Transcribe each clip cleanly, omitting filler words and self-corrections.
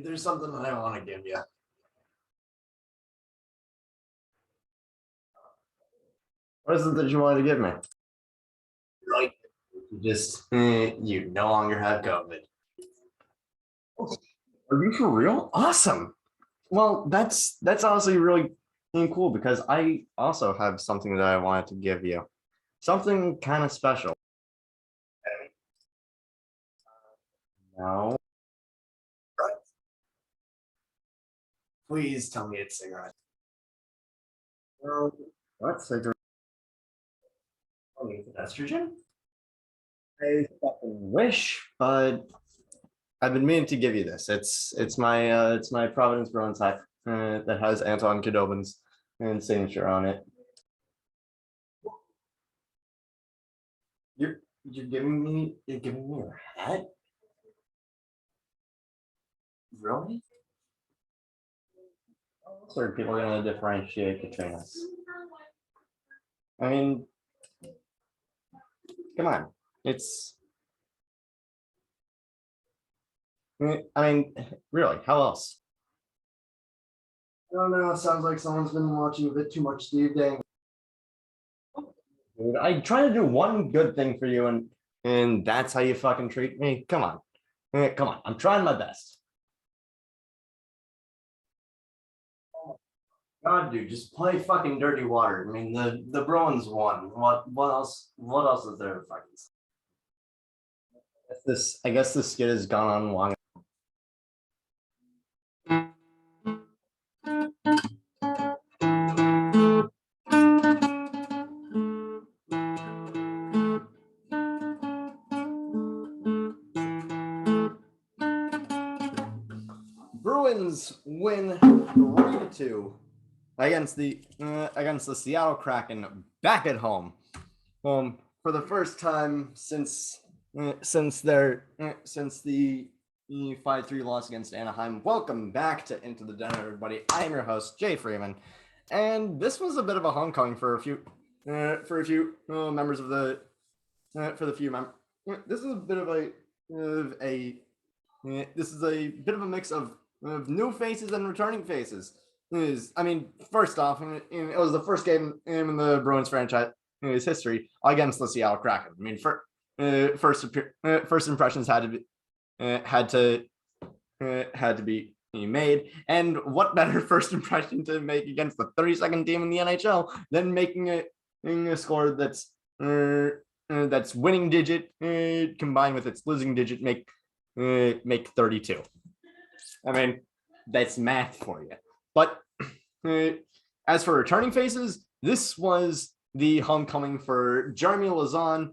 There's something that I want to give you. What is it that you wanted to give me? Right. You no longer have COVID. Are you for real? Awesome. Well, that's honestly really cool because I also have something that I wanted to give you. Something kind of special. No. Please tell me it's cigarette. No. What cigarette? Oh, it's estrogen? I fucking wish, but I've been meaning to give you this. It's my Providence Bruins hat that has Anton Khudobin's signature on it. You're giving me your hat? Really? So people are gonna differentiate between us. I mean, come on. I mean, really, how else? I don't know. It sounds like someone's been watching a bit too much Steve Dang. Dude, I try to do one good thing for you, and that's how you fucking treat me. Come on, come on. I'm trying my best. God, dude, just play fucking dirty water. I mean, the Bruins won. What else? What else is there to fucking say? I guess this skit has gone on long. Bruins win 3-2 against the Seattle Kraken back at home. For the first time since the 5-3 loss against Anaheim. Welcome back to Into the Den, everybody. I am your host, Jay Freeman, and this was a bit of a homecoming for a few members of the This is a bit of a mix of new faces and returning faces. I mean, first off, it was the first game in the Bruins franchise history against the Seattle Kraken. I mean, first impressions had to be made, and what better first impression to make against the 32nd team in the NHL than making a score that's winning digit combined with its losing digit make 32. I mean, that's math for you. But as for returning faces, this was the homecoming for Jeremy Lauzon,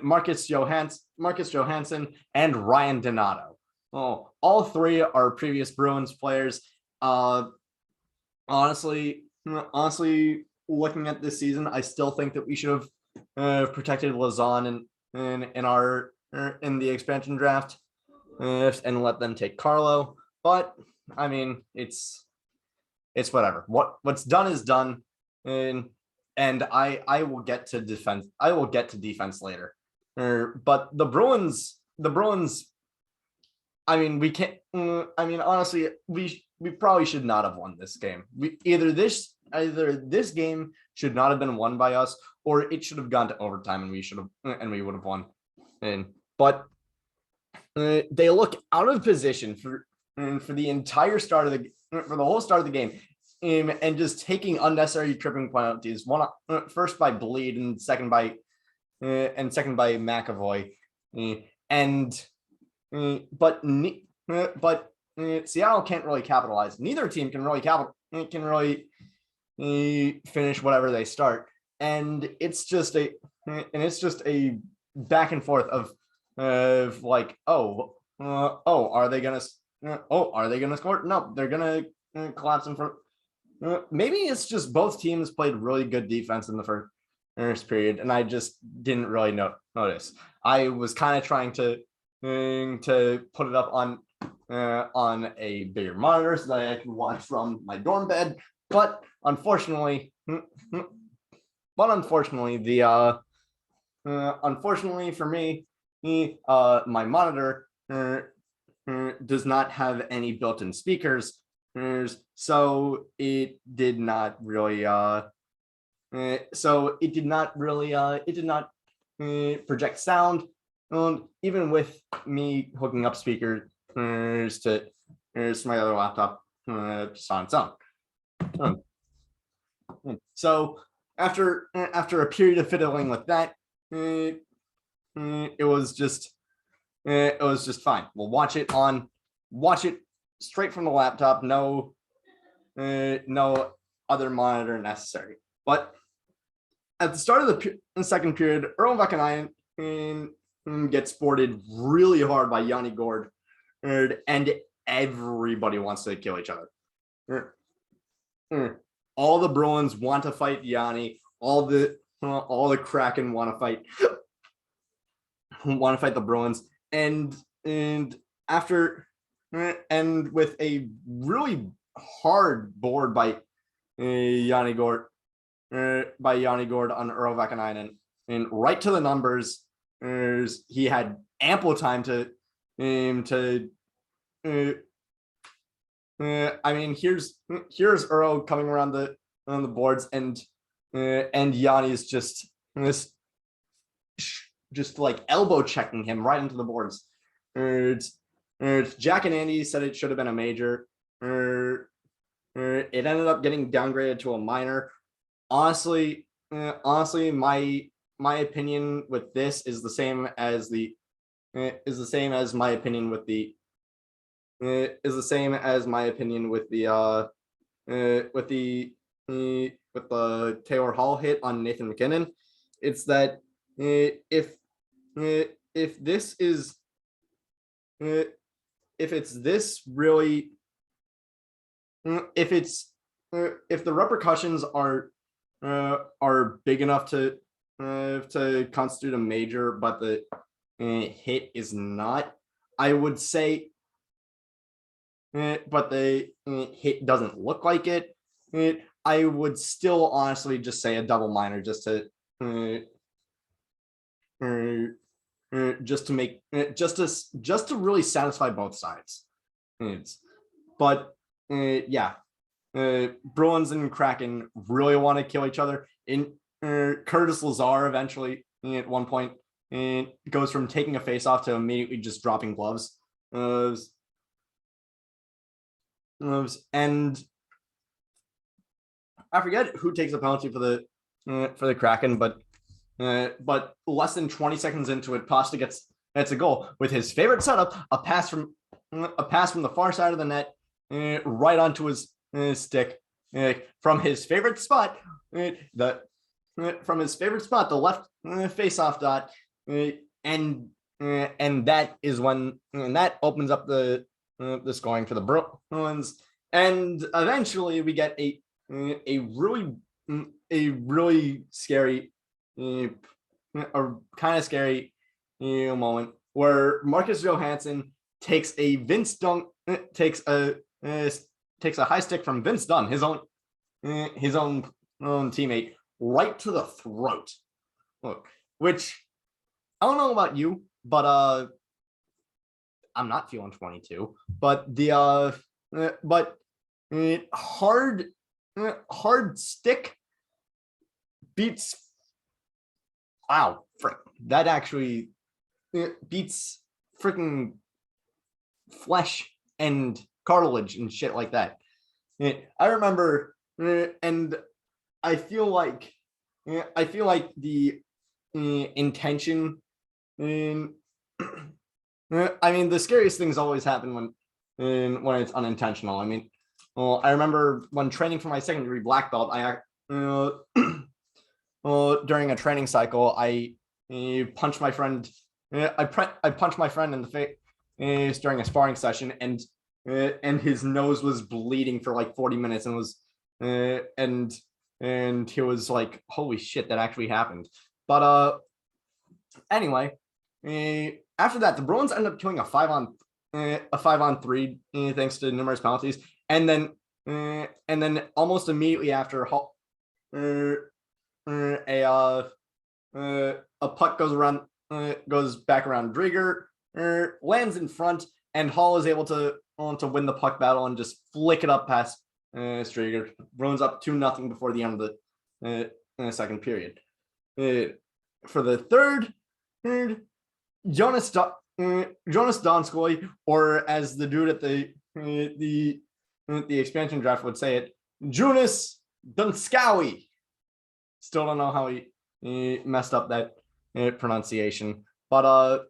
Marcus Johansson, and Ryan Donato. Oh, all three are previous Bruins players. Honestly, looking at this season, I still think that we should have protected Lauzon in the expansion draft and let them take Carlo. But I mean, it's whatever. What's done is done, and I will get to defense. I will get to defense later. But the Bruins. I mean, we can't. I mean, honestly, we probably should not have won this game. Either this game should not have been won by us, or it should have gone to overtime, and we would have won. But they look out of position for the entire for the whole start of the game, and just taking unnecessary tripping penalties. First by Bleed, and second by McAvoy, but Seattle can't really capitalize. Neither team can really finish whatever they start, and it's just a back and forth of like, are they gonna score? No, they're gonna collapse in front. Maybe it's just both teams played really good defense in the first period, and I just didn't really notice. I was kind of trying to put it up on a bigger monitor so that I can watch from my dorm bed, but unfortunately unfortunately for me, my monitor does not have any built-in speakers, so it did not really project sound. Even with me hooking up speakers to my other laptop just on its own. So after a period of fiddling with that, it was just fine. We'll watch it straight from the laptop. No other monitor necessary. But at the start of the second period, Earl Vakanainen gets boarded really hard by Yanni Gord, and everybody wants to kill each other. All the Bruins want to fight Yanni. All the Kraken want to fight the Bruins, and after and with a really hard board by Yanni Gord on Earl Vakanainen, and right to the numbers. He had ample time to I mean, here's Earl coming around on the boards, and Yanni's just like elbow checking him right into the boards. Jack and Andy said it should have been a major. It ended up getting downgraded to a minor. Honestly, my opinion with this is the same as my opinion with the Taylor Hall hit on Nathan McKinnon. It's that if the repercussions are big enough to constitute a major, but the hit is not, I would say, but the hit doesn't look like it, I would still honestly just say a double minor, just to really satisfy both sides. But yeah, Bruins and Kraken really want to kill each other. In Curtis Lazar eventually at one point goes from taking a face-off to immediately just dropping gloves. And I forget who takes a penalty for the Kraken, but less than 20 seconds into it, Pasta gets a goal with his favorite setup: a pass from the far side of the net, right onto his stick, from his favorite spot, the left face-off dot, and that is when that opens up the scoring for the Bruins, and eventually we get a really scary, a kind of scary moment where Marcus Johansson takes a takes a high stick from Vince Dunn, his own teammate, right to the throat. Look, which I don't know about you, but I'm not feeling 22. But the hard stick beats. Wow, frick, that actually beats freaking flesh and cartilage and shit like that. I remember, and I feel like the intention. I mean, the scariest things always happen when it's unintentional. I mean, well, I remember when training for my second degree black belt, during a training cycle, I punched my friend. I punched my friend in the face during a sparring session, and his nose was bleeding for like 40 minutes, and was and he was like, "Holy shit, that actually happened." But anyway, after that, the Bruins ended up killing a 5-on-3 thanks to numerous penalties, and then almost immediately after, a puck goes back around Drieger, lands in front, and Hall is able to win the puck battle and just flick it up past Striger. Bruins up 2-0 before the end of the second period. For the third, Jonas Donskoy, or as the dude at the expansion draft would say it, Jonas Donskoy. Still don't know how he messed up that pronunciation, but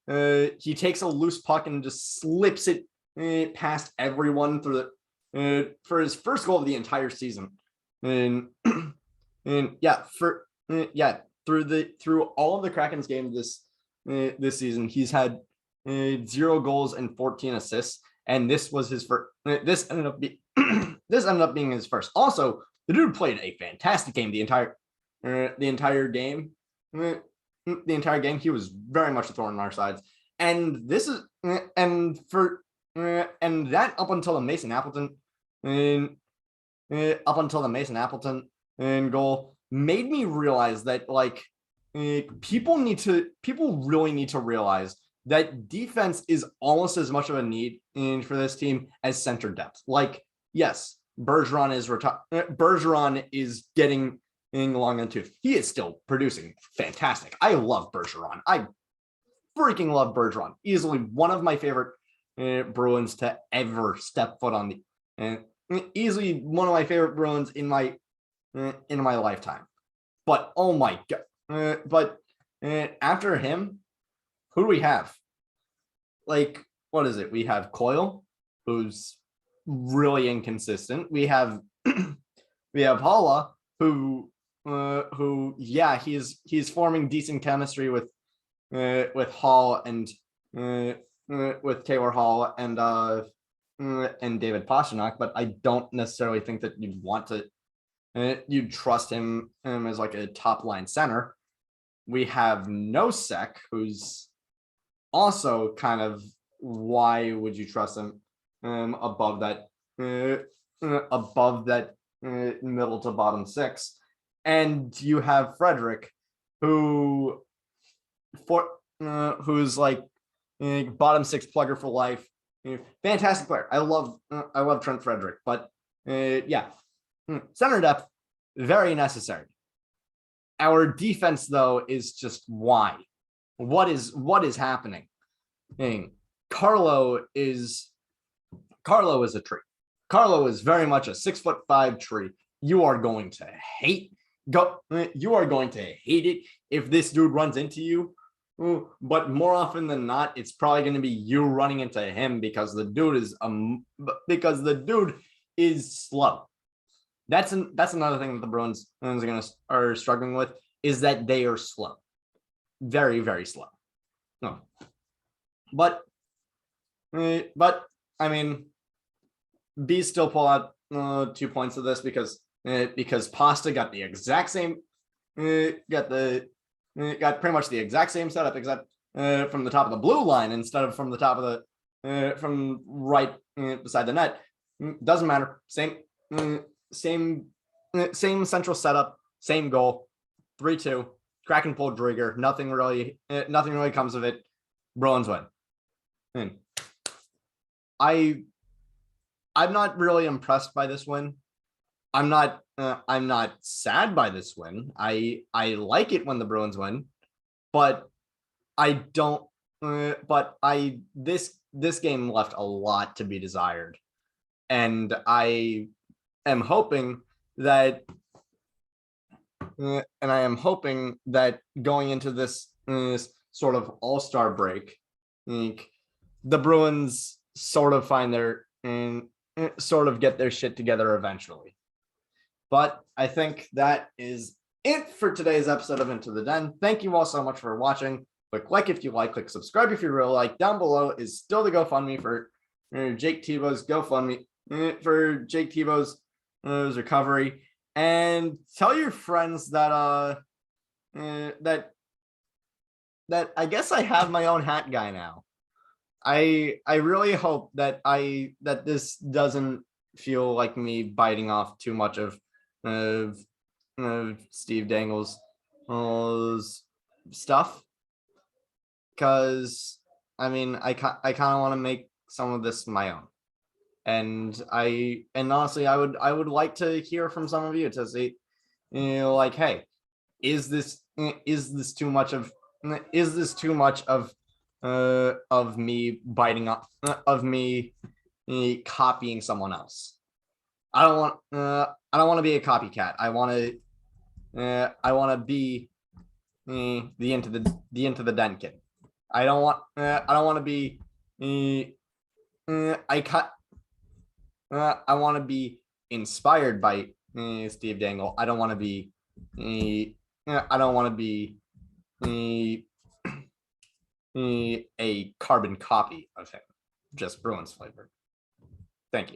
he takes a loose puck and just slips it past everyone through the for his first goal of the entire season. And through all of the Kraken's games this season, he's had 0 goals and 14 assists, and this was his first. This ended up being his first. Also, the dude played a fantastic game the entire game. The entire game, he was very much a thorn in our sides, and this is and that up until the Mason Appleton goal made me realize that like people really need to realize that defense is almost as much of a need for this team as center depth. Like, yes, Bergeron is getting long in the tooth. He is still producing fantastic. I love Bergeron. I freaking love Bergeron. Easily one of my favorite Bruins to ever step foot on the easily one of my favorite Bruins in my lifetime. But oh my god. After him, who do we have? Like, what is it? We have Coyle, who's really inconsistent. We have Halla, who he's forming decent chemistry with Hall and with Taylor Hall and David Pastrnak, but I don't necessarily think that you'd trust him as like a top line center. We have Nosek, who's also kind of, why would you trust him above that middle to bottom six? And you have Frederick, who's like bottom six plugger for life. Fantastic player. I love Trent Frederick, but center depth very necessary. Our defense, though, is just why. What is happening? Carlo is a tree. Carlo is very much a 6'5" tree. You are going to hate it if this dude runs into you. But more often than not, it's probably going to be you running into him because the dude is slow. That's another thing that the Bruins are struggling with, is that they are slow, very, very slow. No, but I mean, Bees still pull out 2 points of this because Pasta got the exact same, got pretty much the exact same setup, except from the top of the blue line instead of from the top of the from right beside the net. Doesn't matter. Same central setup, same goal, 3-2. Kraken pulled Drieger. Nothing really comes of it. Bruins win. I'm not really impressed by this win. I'm not sad by this win. I like it when the Bruins win, but I don't. This game left a lot to be desired, and I am hoping that going into this sort of all-star break, the Bruins sort of find their sort of get their shit together eventually. But I think that is it for today's episode of Into the Den. Thank you all so much for watching. Click like if you like, click subscribe if you really like. Down below is still the GoFundMe for Jake Tebow's recovery. And tell your friends that that I guess I have my own hat guy now. I really hope that this doesn't feel like me biting off too much of Steve Dangle's stuff, because I mean, I kind of want to make some of this my own. And honestly, I would like to hear from some of you to see, like, hey, is this too much of me biting off of me copying someone else? I don't want to be a copycat. I want to be into the den kid. I don't want to be I want to be inspired by Steve Dangle. I don't want to be I don't want to be a carbon copy of him, just Bruins flavor.